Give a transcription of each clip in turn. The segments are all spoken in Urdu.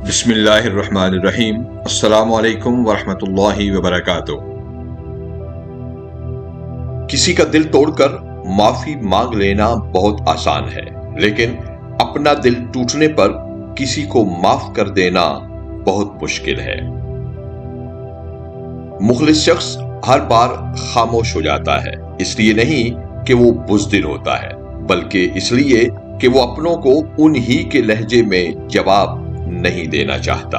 بسم اللہ الرحمن الرحیم۔ السلام علیکم ورحمۃ اللہ وبرکاتہ۔ کسی کا دل توڑ کر معافی مانگ لینا بہت آسان ہے، لیکن اپنا دل ٹوٹنے پر کسی کو معاف کر دینا بہت مشکل ہے۔ مخلص شخص ہر بار خاموش ہو جاتا ہے، اس لیے نہیں کہ وہ بزدل ہوتا ہے، بلکہ اس لیے کہ وہ اپنوں کو انہی کے لہجے میں جواب نہیں دینا چاہتا۔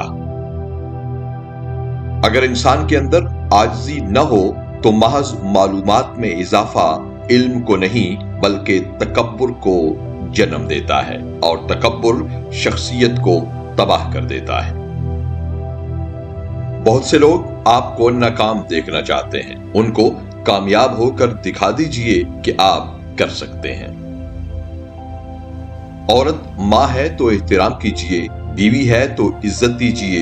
اگر انسان کے اندر عاجزی نہ ہو تو محض معلومات میں اضافہ علم کو نہیں بلکہ تکبر کو جنم دیتا ہے، اور تکبر شخصیت کو تباہ کر دیتا ہے۔ بہت سے لوگ آپ کو ناکام دیکھنا چاہتے ہیں، ان کو کامیاب ہو کر دکھا دیجئے کہ آپ کر سکتے ہیں۔ عورت ماں ہے تو احترام کیجئے، بیوی ہے تو عزت دیجئے،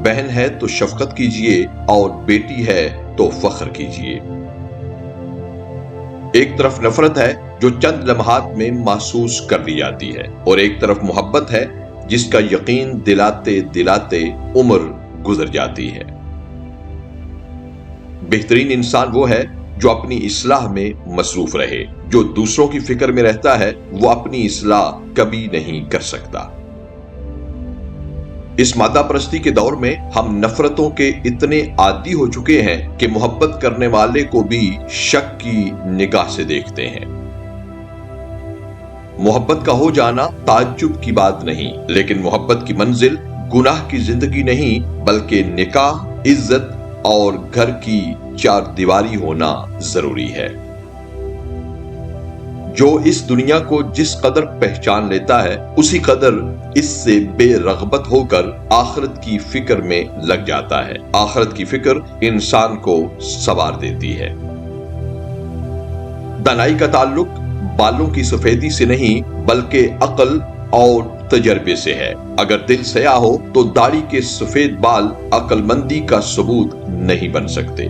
بہن ہے تو شفقت کیجئے، اور بیٹی ہے تو فخر کیجئے۔ ایک طرف نفرت ہے جو چند لمحات میں محسوس کر لی جاتی ہے، اور ایک طرف محبت ہے جس کا یقین دلاتے دلاتے عمر گزر جاتی ہے۔ بہترین انسان وہ ہے جو اپنی اصلاح میں مصروف رہے۔ جو دوسروں کی فکر میں رہتا ہے وہ اپنی اصلاح کبھی نہیں کر سکتا۔ اس مادہ پرستی کے دور میں ہم نفرتوں کے اتنے عادی ہو چکے ہیں کہ محبت کرنے والے کو بھی شک کی نگاہ سے دیکھتے ہیں۔ محبت کا ہو جانا تعجب کی بات نہیں، لیکن محبت کی منزل گناہ کی زندگی نہیں بلکہ نکاح، عزت اور گھر کی چار دیواری ہونا ضروری ہے۔ جو اس دنیا کو جس قدر پہچان لیتا ہے اسی قدر اس سے بے رغبت ہو کر آخرت کی فکر میں لگ جاتا ہے۔ آخرت کی فکر انسان کو سنوار دیتی ہے۔ دانائی کا تعلق بالوں کی سفیدی سے نہیں بلکہ عقل اور تجربے سے ہے۔ اگر دل سیاہ ہو تو داڑھی کے سفید بال عقل مندی کا ثبوت نہیں بن سکتے۔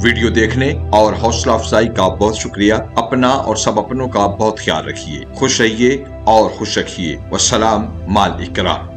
ویڈیو دیکھنے اور حوصلہ افزائی کا بہت شکریہ۔ اپنا اور سب اپنوں کا بہت خیال رکھیے۔ خوش رہیے اور خوش رکھیے۔ والسلام مع الاکرام۔